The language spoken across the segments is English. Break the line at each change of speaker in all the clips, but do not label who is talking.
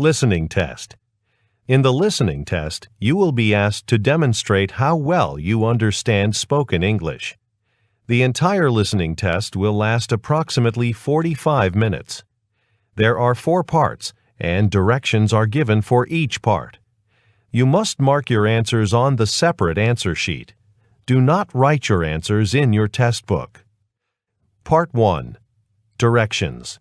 Listening test. In the listening test, you will be asked to demonstrate how well you understand spoken English. The entire listening test will last approximately 45 minutes. There are 4 parts, and directions are given for each part. You must mark your answers on the separate answer sheet. Do not write your answers in your test book. Part 1. Directions.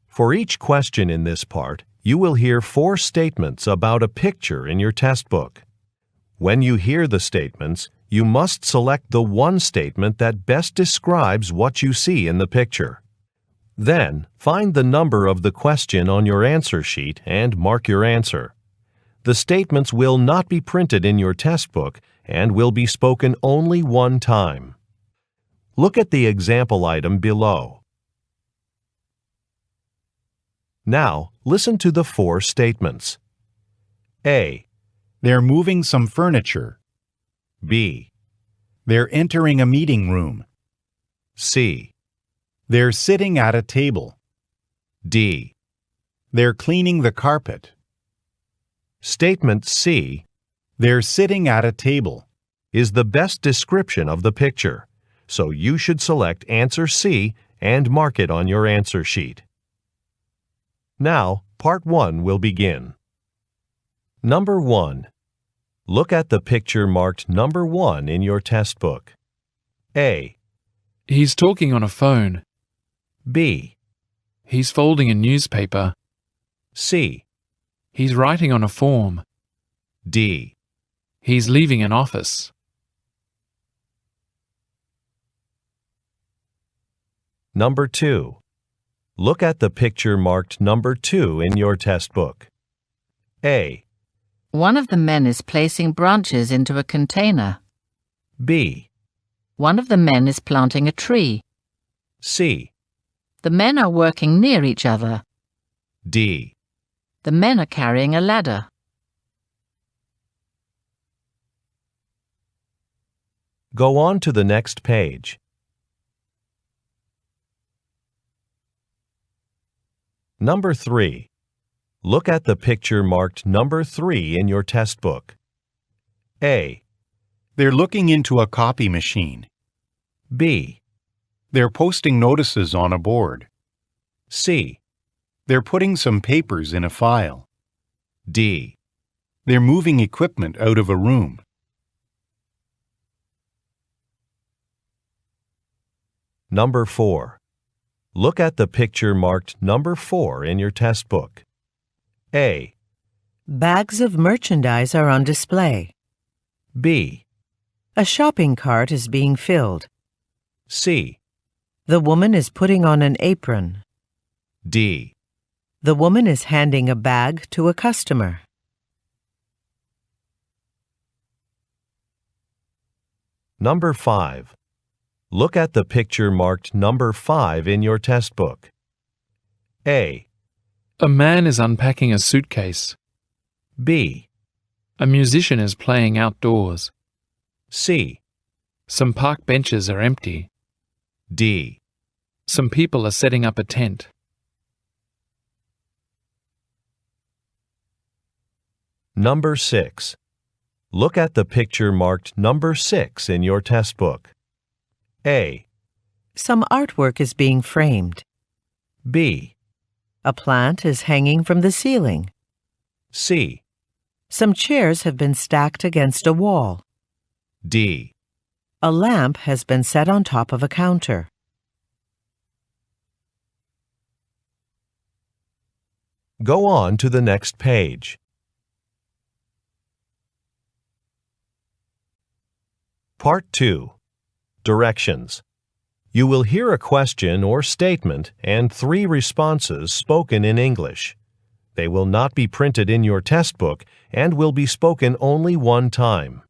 For each question in this part, you will hear 4 statements about a picture in your test book. When you hear the statements, you must select the one statement that best describes what you see in the picture. Then, find the number of the question on your answer sheet and mark your answer. The statements will not be printed in your test book and will be spoken only one time. Look at the example item below. Now, listen to the 4 statements. A.
They're moving some furniture.
B.
They're entering a meeting room.
C.
They're sitting at a table.
D.
They're cleaning the carpet.
Statement C.
They're sitting at a table.
Is the best description of the picture, so you should select answer C and mark it on your answer sheet. Now, part 1 will begin. Number 1. Look at the picture marked number 1 in your test book. A.
He's talking on a phone.
B.
He's folding a newspaper.
C.
He's writing on a form.
D.
He's leaving an office.
Number 2. Look at the picture marked number 2 in your test book. A.
One of the men is placing branches into a container.
B.
One of the men is planting a tree.
C.
The men are working near each other.
D.
The men are carrying a ladder.
Go on to the next page. Number 3. Look at the picture marked number 3 in your test book. A.
They're looking into a copy machine.
B.
They're posting notices on a board.
C.
They're putting some papers in a file.
D.
They're moving equipment out of a room.
Number 4. Look at the picture marked number 4 in your test book. A.
Bags of merchandise are on display.
B.
A shopping cart is being filled.
C.
The woman is putting on an apron.
D.
The woman is handing a bag to a customer.
Number 5. Look at the picture marked number 5 in your test book. A.
A man is unpacking a suitcase.
B.
A musician is playing outdoors.
C.
Some park benches are empty.
D.
Some people are setting up a tent.
Number 6. Look at the picture marked number 6 in your test book. A.
Some artwork is being framed.
B.
A plant is hanging from the ceiling.
C.
Some chairs have been stacked against a wall.
D.
A lamp has been set on top of a counter.
Go on to the next page. Part 2. Directions. You will hear a question or statement and 3 responses spoken in English. They will not be printed in your test book and will be spoken only one time.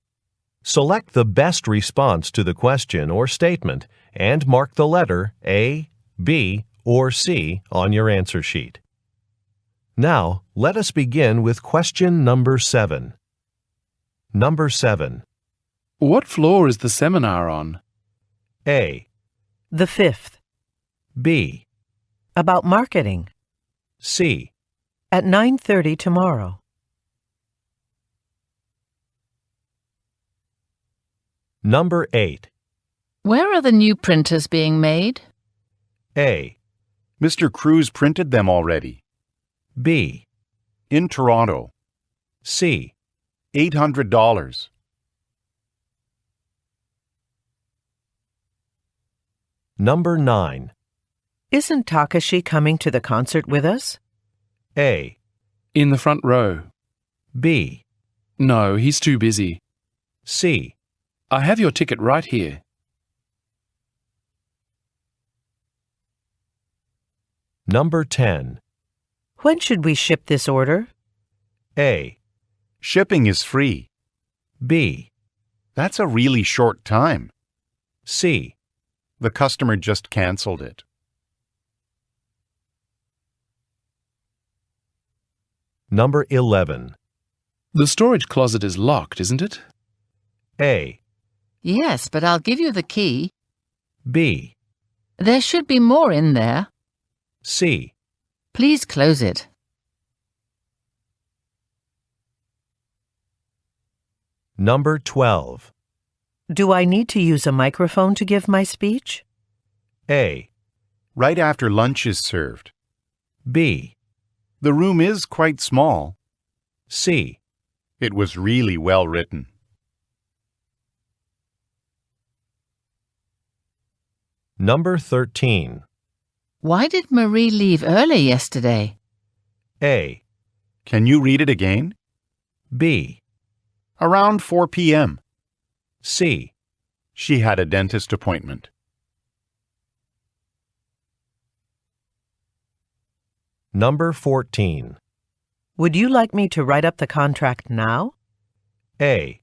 Select the best response to the question or statement and mark the letter A, B, or C on your answer sheet. Now, let us begin with question number 7. Number 7.
What floor is the seminar on?
A.
The 5th.
B.
About marketing.
C.
At 9:30 tomorrow.
Number 8.
Where are the new printers being made?
A.
Mr. Cruz printed them already.
B.
In Toronto.
C.
$800.
Number 9.
Isn't Takashi coming to the concert with us?
A.
In the front row.
B.
No, he's too busy.
C.
I have your ticket right here.
Number 10.
When should we ship this order?
A.
Shipping is free.
B.
That's a really short time.
C.
The customer just canceled it.
Number 11.
The storage closet is locked, isn't it?
A.
Yes, but I'll give you the key.
B.
There should be more in there.
C.
Please close it.
Number 12.
Do I need to use a microphone to give my speech?
A.
Right after lunch is served.
B.
The room is quite small.
C.
It was really well written.
Number 13.
Why did Marie leave early yesterday?
A.
Can you read it again?
B.
Around 4 p.m.
C.
She had a dentist appointment.
Number 14.
Would you like me to write up the contract now?
A.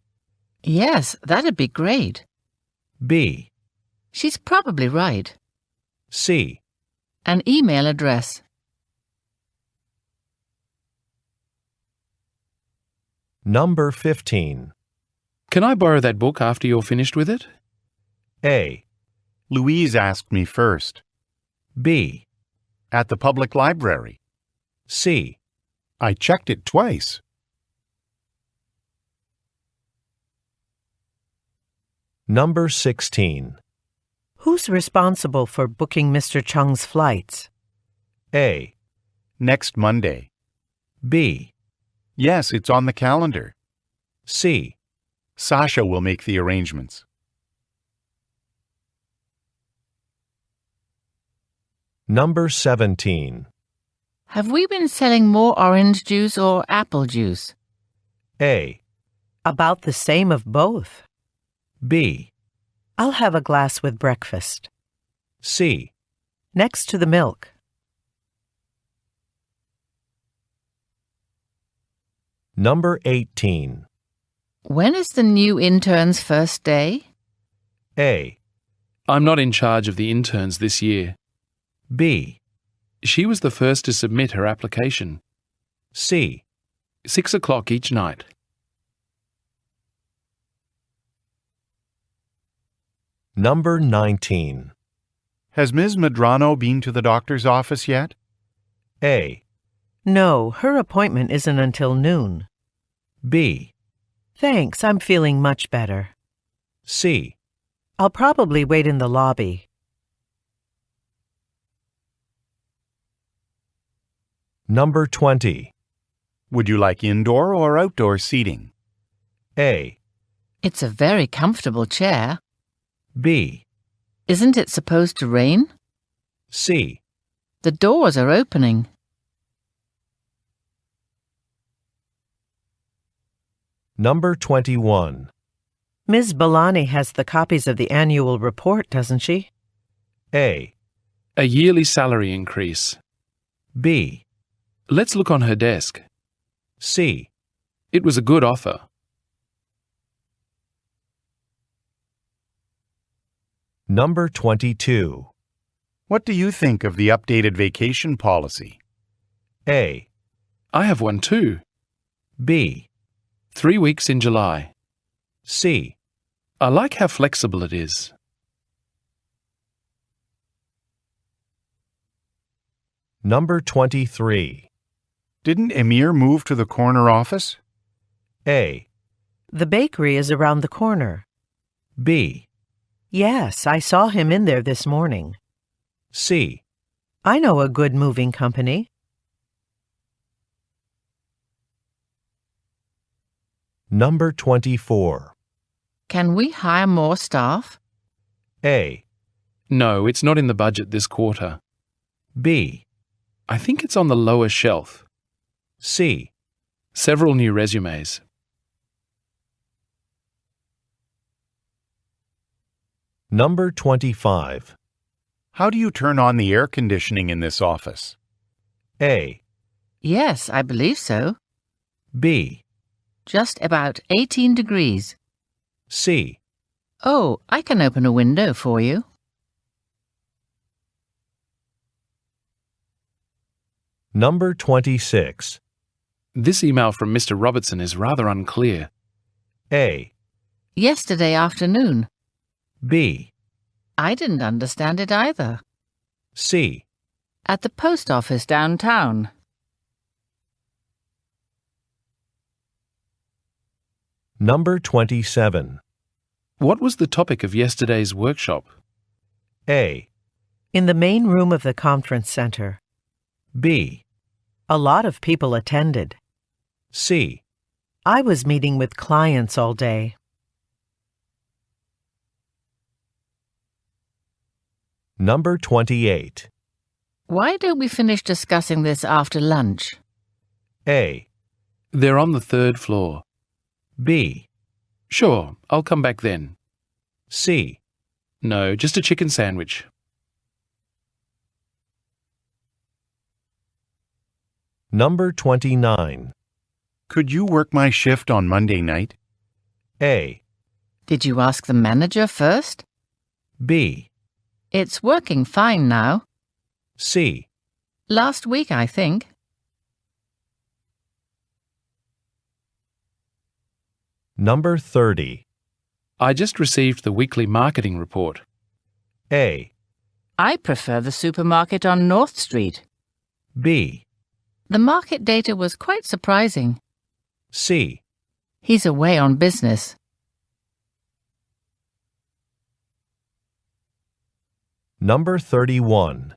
Yes, that'd be great.
B.
She's probably right.
C.
An email address.
Number 15.
Can I borrow that book after you're finished with it?
A.
Louise asked me first.
B.
At the public library.
C.
I checked it twice.
Number 16.
Who's responsible for booking Mr. Chung's flights?
A.
Next Monday.
B.
Yes, it's on the calendar.
C.
Sasha will make the arrangements.
Number 17.
Have we been selling more orange juice or apple juice?
A.
About the same of both.
B.
I'll have a glass with breakfast.
C.
Next to the milk.
Number 18.
When is the new intern's first day?
A.
I'm not in charge of the interns this year.
B.
She was the first to submit her application.
C.
6 o'clock each night.
Number 19.
Has Ms. Medrano been to the doctor's office yet?
A.
No, her appointment isn't until noon.
B.
Thanks, I'm feeling much better.
C.
I'll probably wait in the lobby.
Number 20.
Would you like indoor or outdoor seating?
A.
It's a very comfortable chair.
B.
Isn't it supposed to rain?
C.
The doors are opening.
Number 21.
Ms. Balani has the copies of the annual report, doesn't she?
A.
A yearly salary increase.
B.
Let's look on her desk.
C.
It was a good offer.
Number 22.
What do you think of the updated vacation policy?
A.
I have one too.
B.
3 weeks in July.
C.
I like how flexible it is.
Number 23.
Didn't Emir move to the corner office?
A.
The bakery is around the corner.
B.
Yes, I saw him in there this morning.
C.
I know a good moving company.
Number 24.
Can we hire more staff?
A.
No, it's not in the budget this quarter.
B.
I think it's on the lower shelf.
C.
Several new resumes.
Number 25.
How do you turn on the air conditioning in this office?
A.
Yes, I believe so.
B.
Just about 18 degrees.
C.
Oh, I can open a window for you.
Number 26.
This email from Mr. Robertson is rather unclear.
A.
Yesterday afternoon.
B.
I didn't understand it either.
C.
At the post office downtown.
Number 27.
What was the topic of yesterday's workshop?
A.
In the main room of the conference center.
B.
A lot of people attended.
C.
I was meeting with clients all day.
Number 28.
Why don't we finish discussing this after lunch?
A.
They're on the third floor.
B.
Sure, I'll come back then.
C.
No, just a chicken sandwich.
Number 29.
Could you work my shift on Monday night?
A.
Did you ask the manager first?
B.
It's working fine now.
C.
Last week, I think.
Number 30.
I just received the weekly marketing report.
A.
I prefer the supermarket on North Street.
B.
The market data was quite surprising.
C.
He's away on business.
Number 31.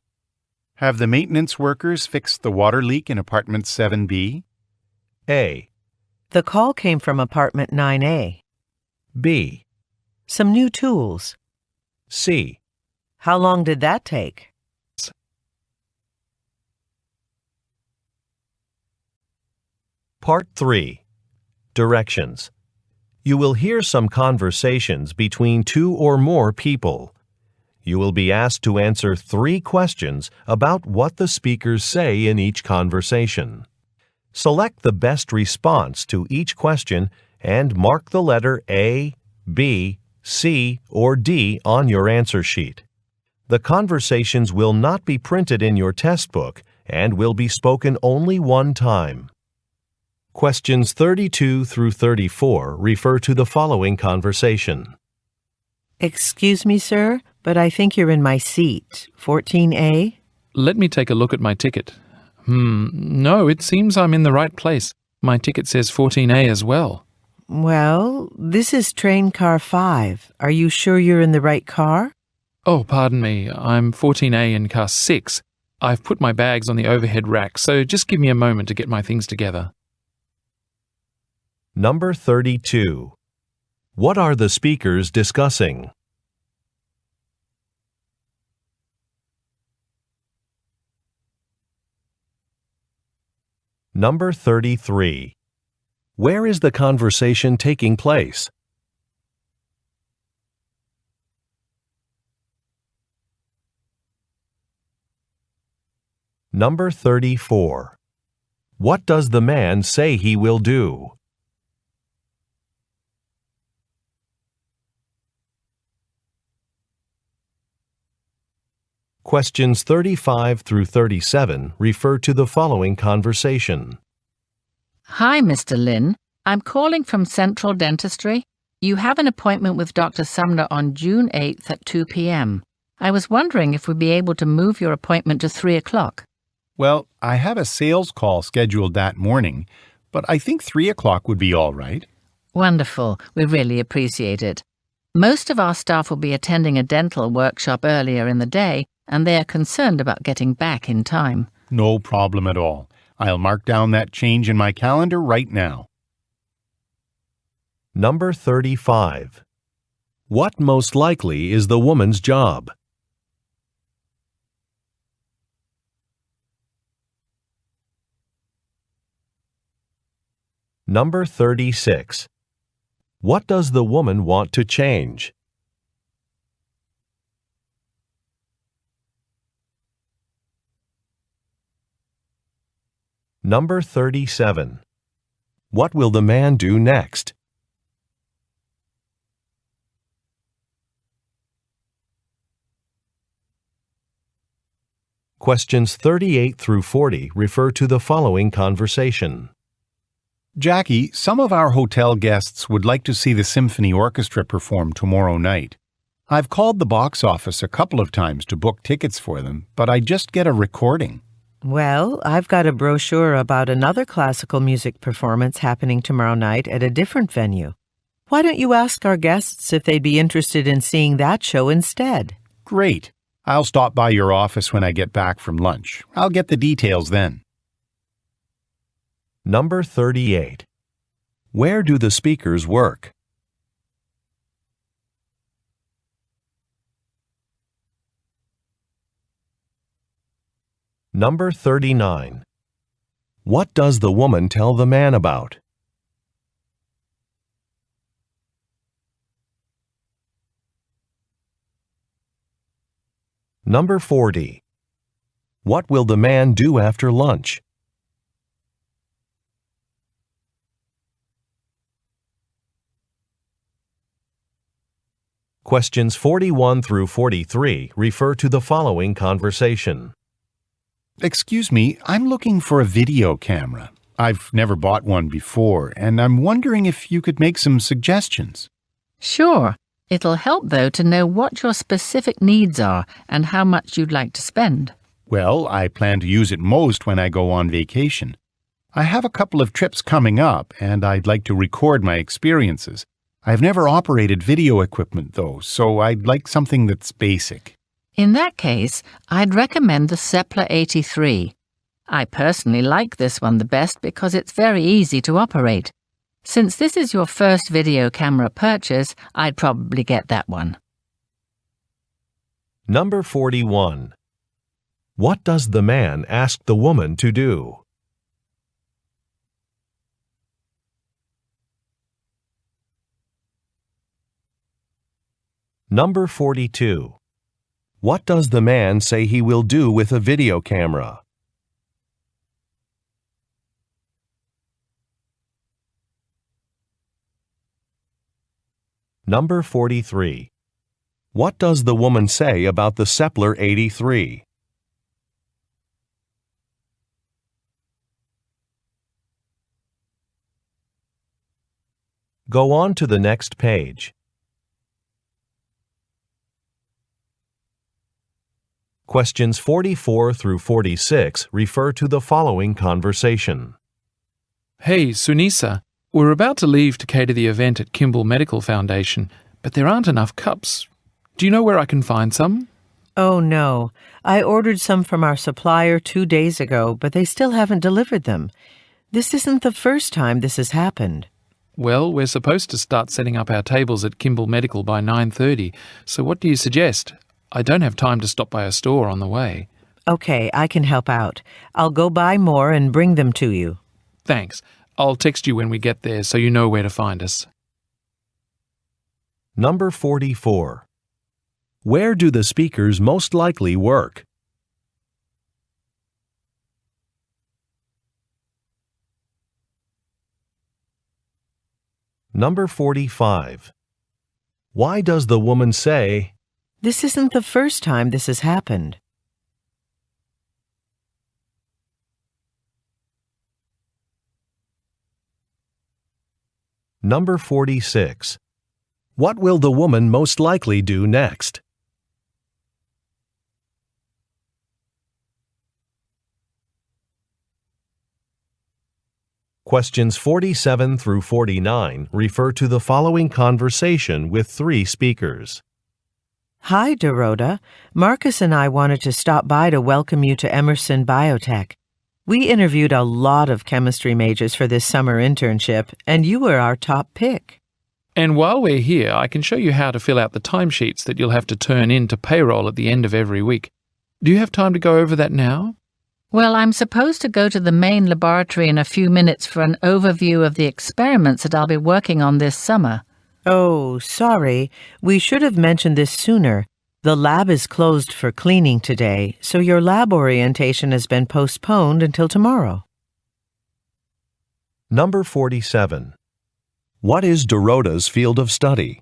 Have the maintenance workers fixed the water leak in apartment 7B?
A.
The call came from apartment 9A.
B.
Some new tools.
C.
How long did that take?
Part 3. Directions. You will hear some conversations between two or more people. You will be asked to answer 3 questions about what the speakers say in each conversation. Select the best response to each question and mark the letter A, B, C, or D on your answer sheet. The conversations will not be printed in your test book and will be spoken only one time. Questions 32 through 34 refer to the following conversation.
Excuse me, sir, but I think you're in my seat. 14A?
Let me take a look at my ticket. No, it seems I'm in the right place. My ticket says 14A as well.
Well, this is train car 5. Are you sure you're in the right car?
Oh, pardon me, I'm 14A in car 6. I've put my bags on the overhead rack, so just give me a moment to get my things together.
Number 32. What are the speakers discussing? Number 33. Where is the conversation taking place? Number 34. What does the man say he will do? Questions 35 through 37 refer to the following conversation.
Hi, Mr. Lin. I'm calling from Central Dentistry. You have an appointment with Dr. Sumner on June 8th at 2 p.m. I was wondering if we'd be able to move your appointment to 3 o'clock.
Well, I have a sales call scheduled that morning, but I think 3 o'clock would be all right.
Wonderful. We really appreciate it. Most of our staff will be attending a dental workshop earlier in the day, and they are concerned about getting back in time.
No problem at all. I'll mark down that change in my calendar right now.
Number 35. What most likely is the woman's job? Number 36. What does the woman want to change? Number 37. What will the man do next? Questions 38 through 40 refer to the following conversation.
Jackie, some of our hotel guests would like to see the symphony orchestra perform tomorrow night. I've called the box office a couple of times to book tickets for them, but I just get a recording.
Well, I've got a brochure about another classical music performance happening tomorrow night at a different venue. Why don't you ask our guests if they'd be interested in seeing that show instead?
Great. I'll stop by your office when I get back from lunch. I'll get the details then.
Number 38. Where do the speakers work? Number 39. What does the woman tell the man about? Number 40. What will the man do after lunch? Questions 41 through 43 refer to the following conversation.
Excuse me, I'm looking for a video camera. I've never bought one before, and I'm wondering if you could make some suggestions.
Sure. It'll help, though, to know what your specific needs are and how much you'd like to spend.
Well, I plan to use it most when I go on vacation. I have a couple of trips coming up, and I'd like to record my experiences. I've never operated video equipment, though, so I'd like something that's basic.
In that case, I'd recommend the Sepler 83. I personally like this one the best because it's very easy to operate. Since this is your first video camera purchase, I'd probably get that one.
Number 41. What does the man ask the woman to do? Number 42. What does the man say he will do with a video camera? Number 43. What does the woman say about the Sepler 83? Go on to the next page. Questions 44 through 46 refer to the following conversation.
Hey, Sunisa, we're about to leave to cater the event at Kimball Medical Foundation, but there aren't enough cups. Do you know where I can find some?
Oh, no. I ordered some from our supplier 2 days ago, but they still haven't delivered them. This isn't the first time this has happened.
Well, we're supposed to start setting up our tables at Kimball Medical by 9:30, so what do you suggest? I don't have time to stop by a store on the way.
Okay, I can help out. I'll go buy more and bring them to you.
Thanks. I'll text you when we get there so you know where to find us.
Number 44. Where do the speakers most likely work? Number 45. Why does the woman say,
This isn't the first time this has happened.
Number 46. What will the woman most likely do next? Questions 47 through 49 refer to the following conversation with 3 speakers.
Hi, Dorota. Marcus and I wanted to stop by to welcome you to Emerson Biotech. We interviewed a lot of chemistry majors for this summer internship, and you were our top pick.
And while we're here, I can show you how to fill out the timesheets that you'll have to turn in to payroll at the end of every week. Do you have time to go over that now?
Well, I'm supposed to go to the main laboratory in a few minutes for an overview of the experiments that I'll be working on this summer.
Oh, sorry. We should have mentioned this sooner. The lab is closed for cleaning today, so your lab orientation has been postponed until tomorrow.
Number 47. What is Dorota's field of study?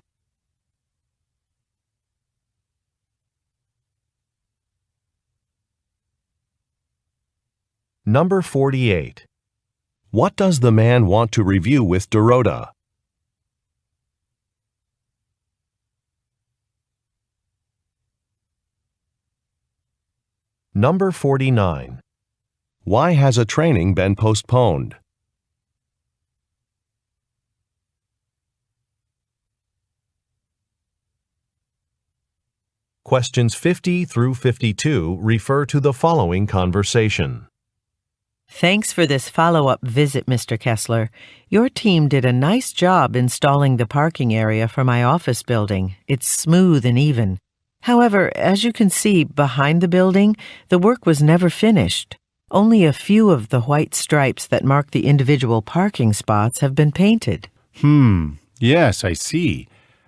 Number 48. What does the man want to review with Dorota? Number 49. Why has a training been postponed? Questions 50 through 52 refer to the following conversation.
Thanks for this follow-up visit, Mr. Kessler. Your team did a nice job installing the parking area for my office building. It's smooth and even. However, as you can see, behind the building, the work was never finished. Only a few of the white stripes that mark the individual parking spots have been painted.
Yes, I see.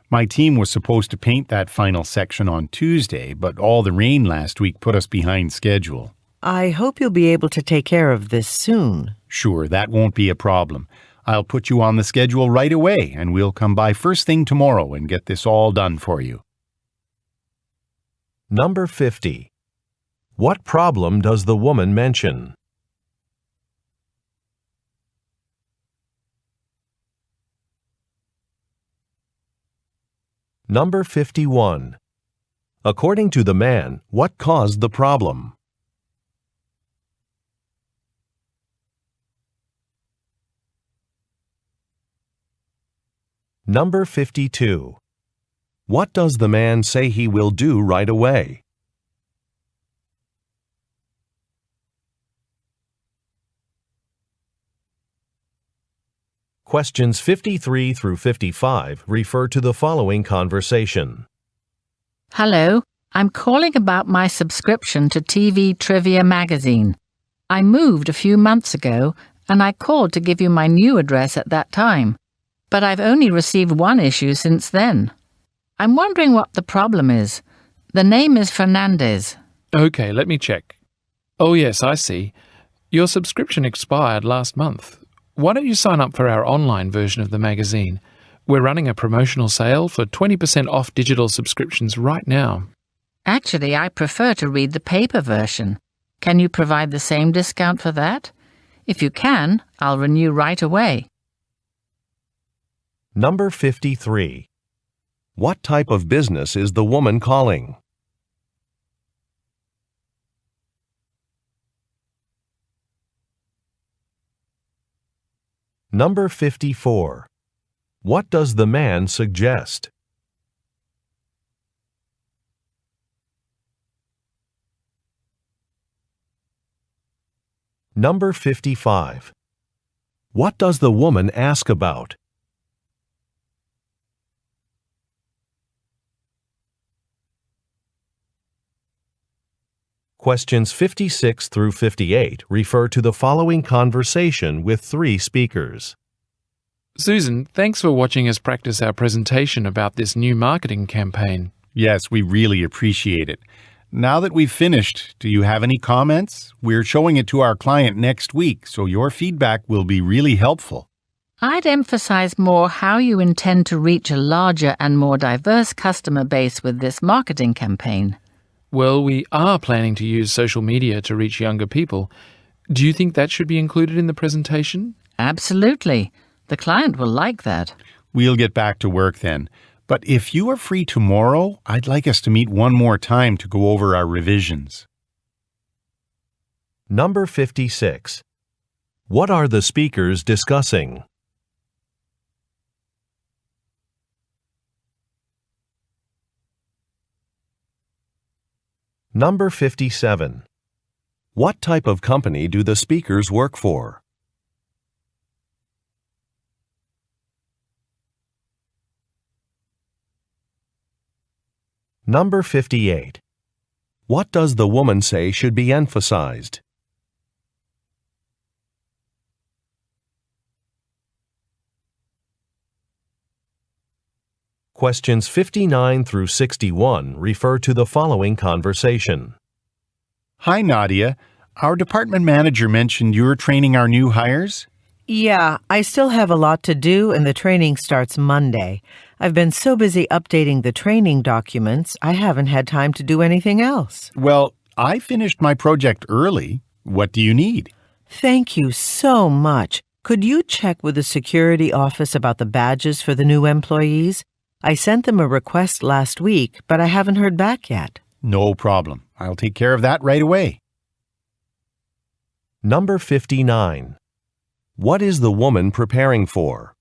My team was supposed to paint that final section on Tuesday, but all the rain last week put us behind schedule.
I hope you'll be able to take care of this soon.
Sure, that won't be a problem. I'll put you on the schedule right away, and we'll come by first thing tomorrow and get this all done for you.
Number 50. What problem does the woman mention? Number 51. According to the man, what caused the problem? Number 52. What does the man say he will do right away? Questions 53 through 55 refer to the following conversation.
Hello, I'm calling about my subscription to TV Trivia magazine. I moved a few months ago, and I called to give you my new address at that time. But I've only received one issue since then. I'm wondering what the problem is. The name is Fernandez.
Okay, let me check. Oh yes, I see. Your subscription expired last month. Why don't you sign up for our online version of the magazine? We're running a promotional sale for 20% off digital subscriptions right now.
Actually, I prefer to read the paper version. Can you provide the same discount for that? If you can, I'll renew right away.
Number 53. What type of business is the woman calling? Number 54. What does the man suggest? Number 55. What does the woman ask about? Questions 56 through 58 refer to the following conversation with 3 speakers.
Susan, thanks for watching us practice our presentation about this new marketing campaign.
Yes, we really appreciate it. Now that we've finished, do you have any comments? We're showing it to our client next week, so your feedback will be really helpful.
I'd emphasize more how you intend to reach a larger and more diverse customer base with this marketing campaign.
Well, we are planning to use social media to reach younger people. Do you think that should be included in the presentation?
Absolutely. The client will like that.
We'll get back to work then. But if you are free tomorrow, I'd like us to meet one more time to go over our revisions.
Number 56. What are the speakers discussing? Number 57. What type of company do the speakers work for? Number 58. What does the woman say should be emphasized? Questions 59 through 61 refer to the following conversation.
Hi, Nadia. Our department manager mentioned you're training our new hires?
Yeah, I still have a lot to do and the training starts Monday. I've been so busy updating the training documents, I haven't had time to do anything else.
Well, I finished my project early. What do you need?
Thank you so much. Could you check with the security office about the badges for the new employees? I sent them a request last week, but I haven't heard back yet.
No problem. I'll take care of that right away.
Number 59. What is the woman preparing for?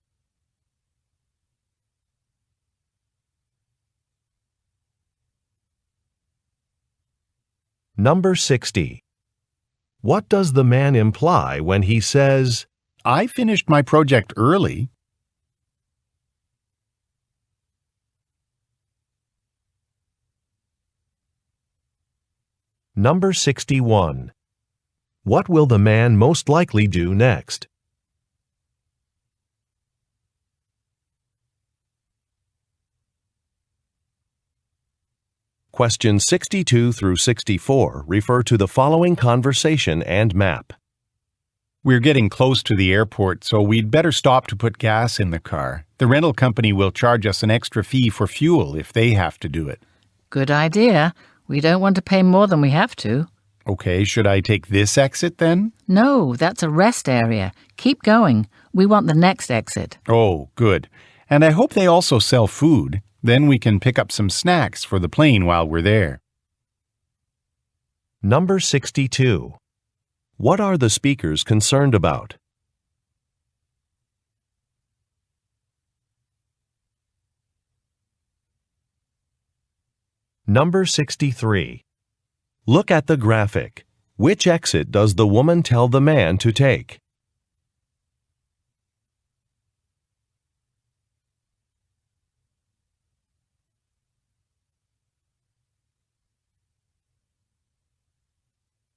Number 60. What does the man imply when he says,
I finished my project early.
Number 61. What will the man most likely do next? Questions 62 through 64 refer to the following conversation and map.
We're getting close to the airport, so we'd better stop to put gas in the car. The rental company will charge us an extra fee for fuel if they have to do it.
Good idea. We don't want to pay more than we have to.
Okay, should I take this exit then?
No, that's a rest area. Keep going. We want the next exit.
Oh, good. And I hope they also sell food. Then we can pick up some snacks for the plane while we're there.
Number 62. What are the speakers concerned about? Number 63. Look at the graphic. Which exit does the woman tell the man to take?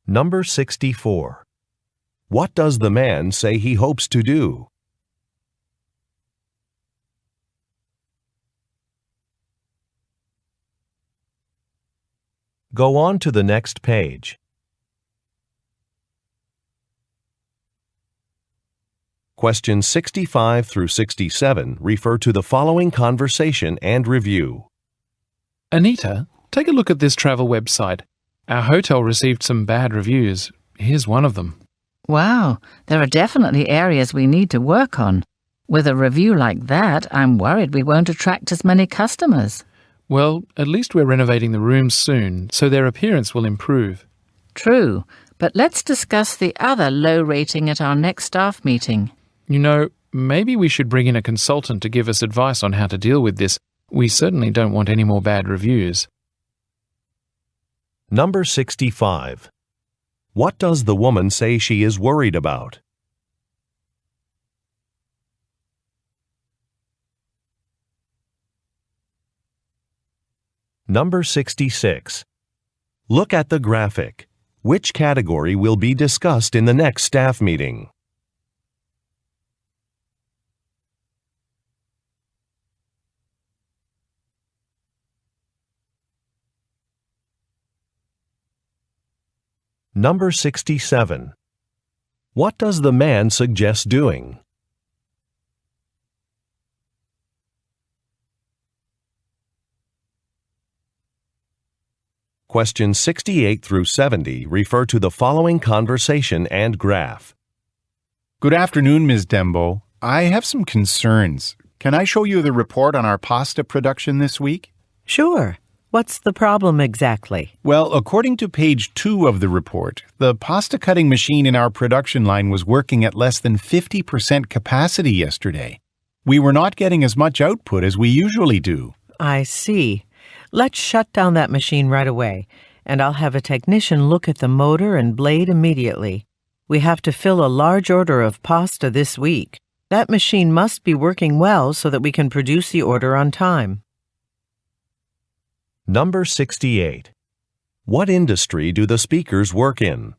Number 64. What does the man say he hopes to do? Go on to the next page. Questions 65 through 67 refer to the following conversation and review.
Anita, take a look at this travel website. Our hotel received some bad reviews. Here's one of them.
Wow, there are definitely areas we need to work on. With a review like that, I'm worried we won't attract as many customers.
Well, at least we're renovating the rooms soon, so their appearance will improve.
True, but let's discuss the other low rating at our next staff meeting.
You know, maybe we should bring in a consultant to give us advice on how to deal with this. We certainly don't want any more bad reviews.
Number 65. What does the woman say she is worried about? Number 66. Look at the graphic. Which category will be discussed in the next staff meeting? Number 67. What does the man suggest doing? Questions 68 through 70 refer to the following conversation and graph.
Good afternoon, Ms. Dembo. I have some concerns. Can I show you the report on our pasta production this week?
Sure. What's the problem exactly?
Well, according to page 2 of the report, the pasta cutting machine in our production line was working at less than 50% capacity yesterday. We were not getting as much output as we usually do.
I see. Let's shut down that machine right away, and I'll have a technician look at the motor and blade immediately. We have to fill a large order of pasta this week. That machine must be working well so that we can produce the order on time.
Number 68. What industry do the speakers work in?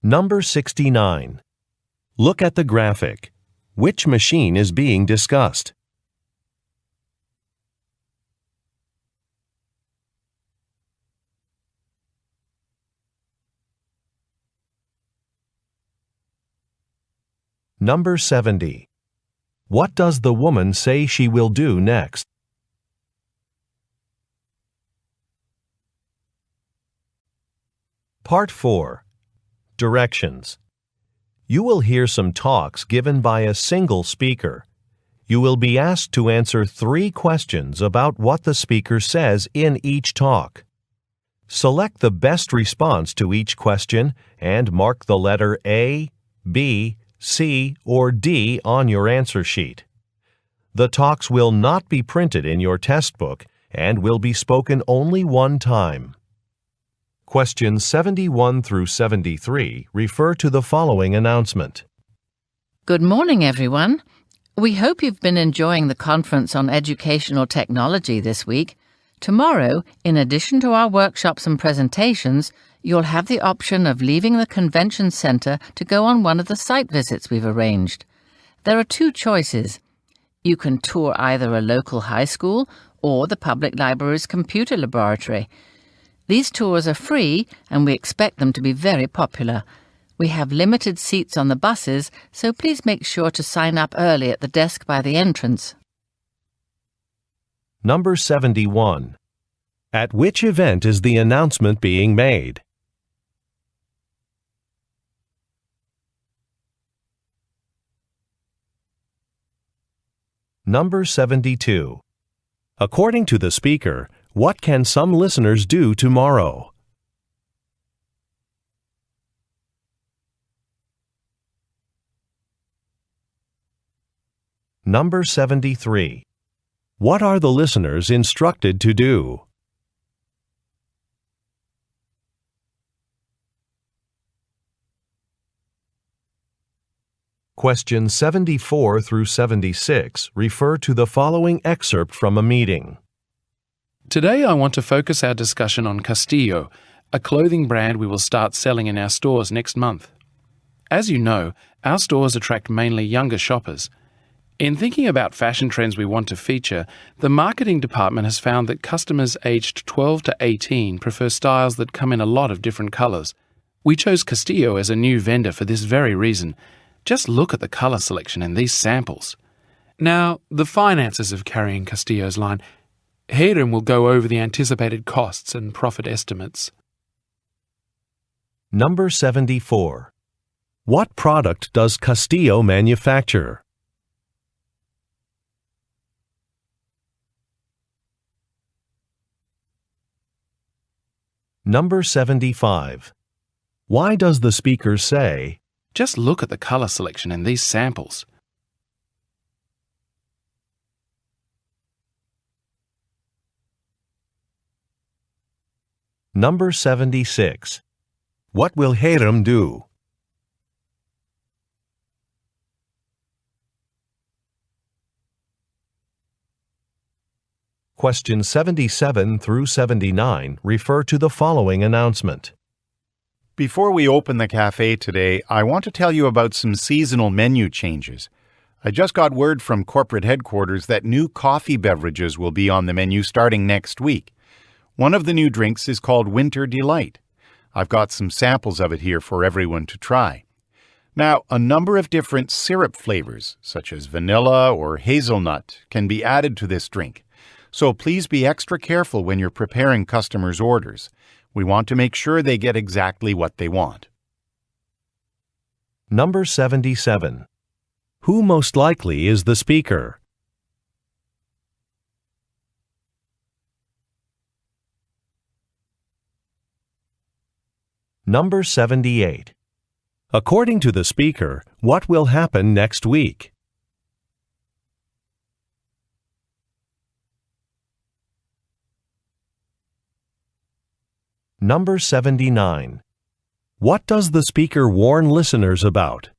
Number 69. Look at the graphic. Which machine is being discussed? Number 70. What does the woman say she will do next? Part 4. Directions. You will hear some talks given by a single speaker. You will be asked to answer 3 questions about what the speaker says in each talk. Select the best response to each question and mark the letter A, B, C, or D on your answer sheet. The talks will not be printed in your test book and will be spoken only one time. Questions 71 through 73 refer to the following announcement.
Good morning, everyone. We hope you've been enjoying the conference on educational technology this week. Tomorrow, in addition to our workshops and presentations, you'll have the option of leaving the convention center to go on one of the site visits we've arranged. There are 2 choices. You can tour either a local high school or the public library's computer laboratory. These tours are free and we expect them to be very popular. We have limited seats on the buses, so please make sure to sign up early at the desk by the entrance.
Number 71. At which event is the announcement being made? Number 72. According to the speaker, what can some listeners do tomorrow? Number 73. What are the listeners instructed to do? Questions 74 through 76 refer to the following excerpt from a meeting.
Today I want to focus our discussion on Castillo, a clothing brand we will start selling in our stores next month. As you know, our stores attract mainly younger shoppers. In thinking about fashion trends we want to feature, the marketing department has found that customers aged 12 to 18 prefer styles that come in a lot of different colors. We chose Castillo as a new vendor for this very reason. Just look at the color selection in these samples. Now, the finances of carrying Castillo's line. Hayden will go over the anticipated costs and profit estimates.
Number 74. What product does Castillo manufacture? Number 75. Why does the speaker say,
Just look at the color selection in these samples.
Number 76. What will Hiram do? Questions 77 through 79 refer to the following announcement.
Before we open the cafe today, I want to tell you about some seasonal menu changes. I just got word from corporate headquarters that new coffee beverages will be on the menu starting next week. One of the new drinks is called Winter Delight. I've got some samples of it here for everyone to try. Now, a number of different syrup flavors, such as vanilla or hazelnut, can be added to this drink. So please be extra careful when you're preparing customers' orders. We want to make sure they get exactly what they want.
Number 77. Who most likely is the speaker? Number 78. According to the speaker, what will happen next week? Number 79. What does the speaker warn listeners about?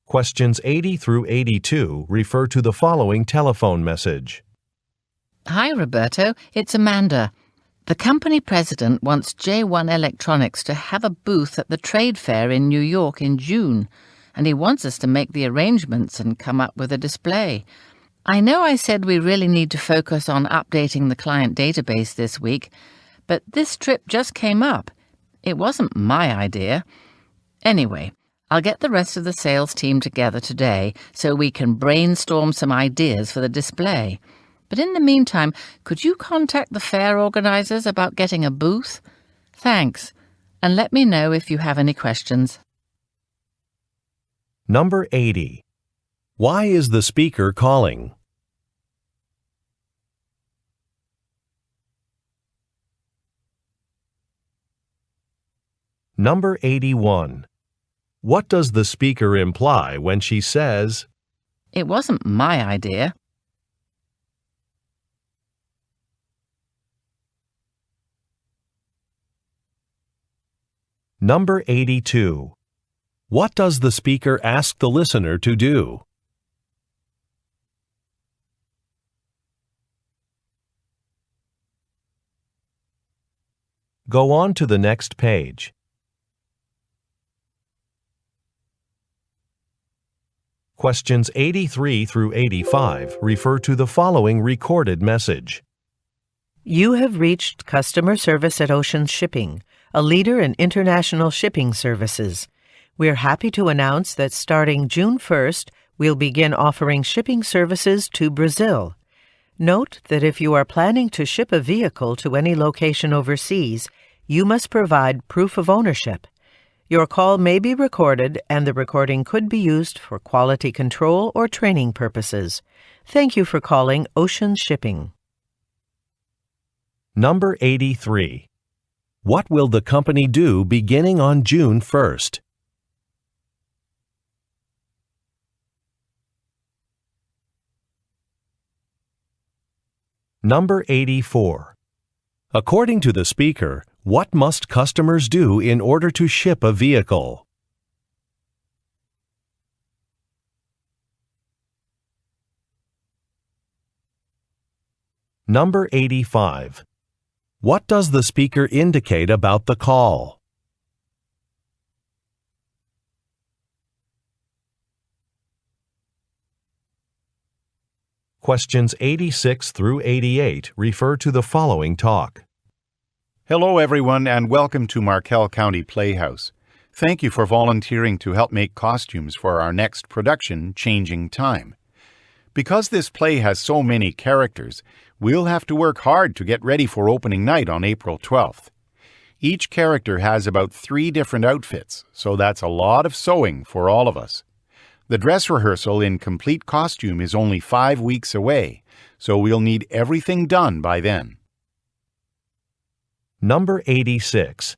Questions 80 through 82 refer to the following telephone message.
Hi, Roberto. It's Amanda. The company president wants J1 Electronics to have a booth at the trade fair in New York in June, and he wants us to make the arrangements and come up with a display. I know I said we really need to focus on updating the client database this week, but this trip just came up. It wasn't my idea. Anyway, I'll get the rest of the sales team together today so we can brainstorm some ideas for the display. But in the meantime, could you contact the fair organizers about getting a booth? Thanks, and let me know if you have any questions.
Number 80. Why is the speaker calling? Number 81. What does the speaker imply when she says,
It wasn't my idea.
Number 82. What does the speaker ask the listener to do? Go on to the next page. Questions 83 through 85 refer to the following recorded message.
You have reached customer service at Ocean Shipping, a leader in international shipping services. We're happy to announce that starting June 1st, we'll begin offering shipping services to Brazil. Note that if you are planning to ship a vehicle to any location overseas, you must provide proof of ownership. Your call may be recorded, and the recording could be used for quality control or training purposes. Thank you for calling Ocean Shipping.
Number 83. What will the company do beginning on June 1st? Number 84. According to the speaker, what must customers do in order to ship a vehicle? Number 85. What does the speaker indicate about the call? Questions 86 through 88 refer to the following talk.
Hello, everyone, and welcome to Markel County Playhouse. Thank you for volunteering to help make costumes for our next production, Changing Time. Because this play has so many characters, we'll have to work hard to get ready for opening night on April 12th. Each character has about 3 different outfits, so that's a lot of sewing for all of us. The dress rehearsal in complete costume is only 5 weeks away, so we'll need everything done by then.
Number 86.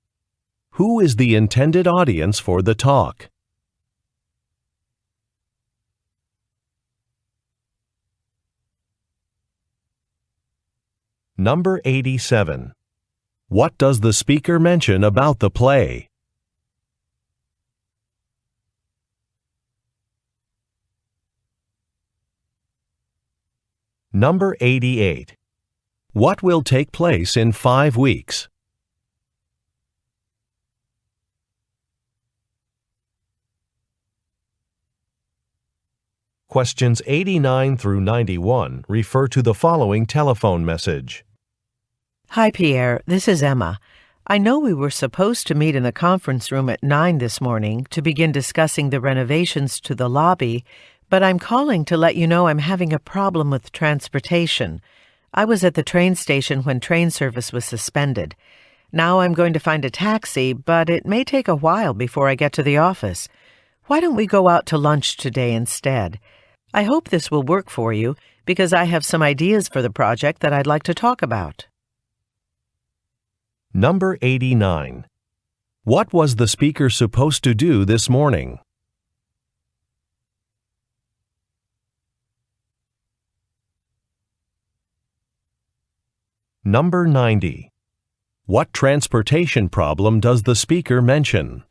Who is the intended audience for the talk? Number 87. What does the speaker mention about the play? Number 88. What will take place in 5 weeks? Questions 89 through 91 refer to the following telephone message.
Hi, Pierre. This is Emma. I know we were supposed to meet in the conference room at 9 this morning to begin discussing the renovations to the lobby, but I'm calling to let you know I'm having a problem with transportation. I was at the train station when train service was suspended. Now I'm going to find a taxi, but it may take a while before I get to the office. Why don't we go out to lunch today instead? I hope this will work for you because I have some ideas for the project that I'd like to talk about.
Number 89. What was the speaker supposed to do this morning? Number 90. What transportation problem does the speaker mention?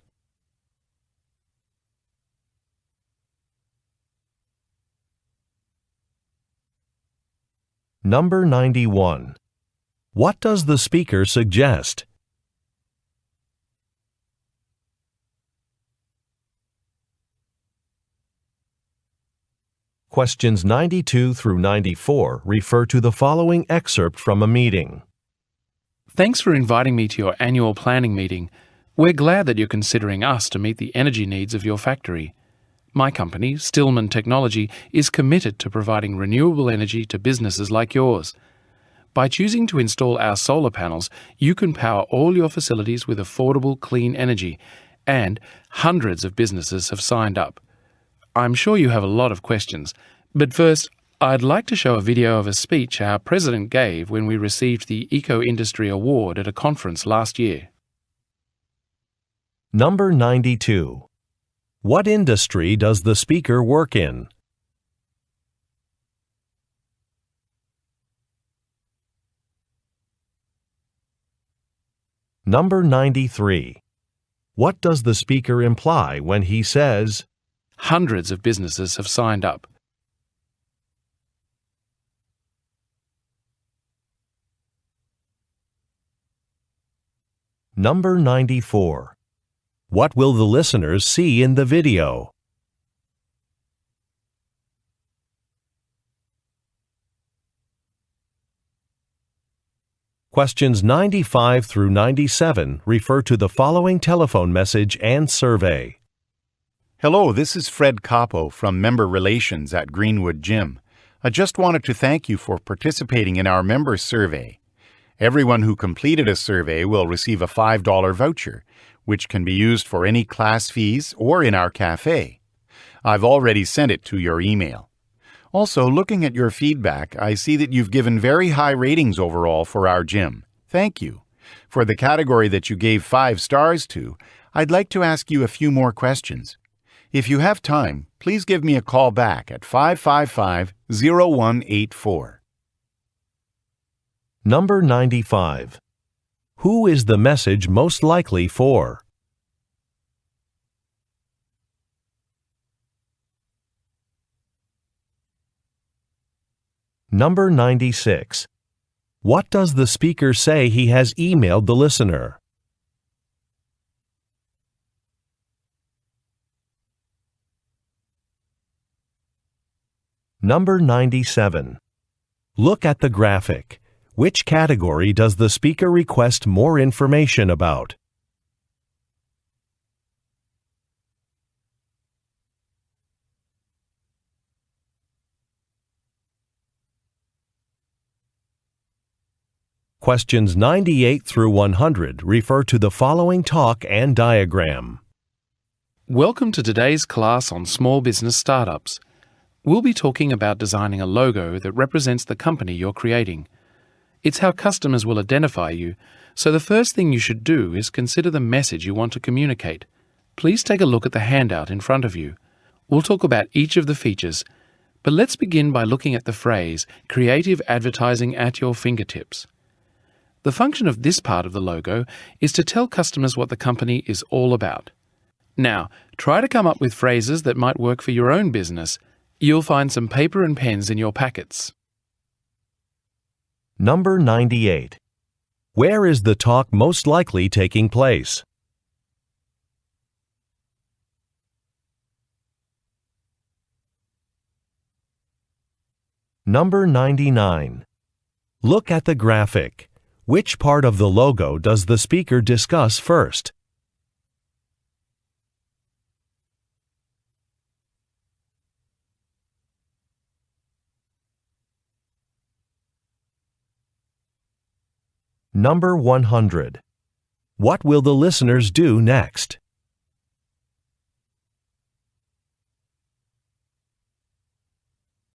Number 91. What does the speaker suggest? Questions 92 through 94 refer to the following excerpt from a meeting.
Thanks for inviting me to your annual planning meeting. We're glad that you're considering us to meet the energy needs of your factory. My company, Stillman Technology, is committed to providing renewable energy to businesses like yours. By choosing to install our solar panels, you can power all your facilities with affordable, clean energy, and hundreds of businesses have signed up. I'm sure you have a lot of questions, but first, I'd like to show a video of a speech our president gave when we received the Eco Industry Award at a conference last year.
Number 92. What industry does the speaker work in? Number 93. What does the speaker imply when he says,
Hundreds of businesses have signed up?
Number 94. What will the listeners see in the video? Questions 95 through 97 refer to the following telephone message and survey.
Hello, this is Fred Capo from Member Relations at Greenwood Gym. I just wanted to thank you for participating in our member survey. Everyone who completed a survey will receive a $5 voucher, which can be used for any class fees or in our cafe. I've already sent it to your email. Also, looking at your feedback, I see that you've given very high ratings overall for our gym. Thank you. For the category that you gave 5 stars to, I'd like to ask you a few more questions. If you have time, please give me a call back at 555-0184.
Number 95. Who is the message most likely for? Number 96. What does the speaker say he has emailed the listener? Number 97. Look at the graphic. Which category does the speaker request more information about? Questions 98 through 100 refer to the following talk and diagram.
Welcome to today's class on small business startups. We'll be talking about designing a logo that represents the company you're creating. It's how customers will identify you, so the first thing you should do is consider the message you want to communicate. Please take a look at the handout in front of you. We'll talk about each of the features, but let's begin by looking at the phrase, creative advertising at your fingertips. The function of this part of the logo is to tell customers what the company is all about. Now, try to come up with phrases that might work for your own business. You'll find some paper and pens in your packets.
Number 98. Where is the talk most likely taking place? Number 99. Look at the graphic. Which part of the logo does the speaker discuss first? Number 100. What will the listeners do next?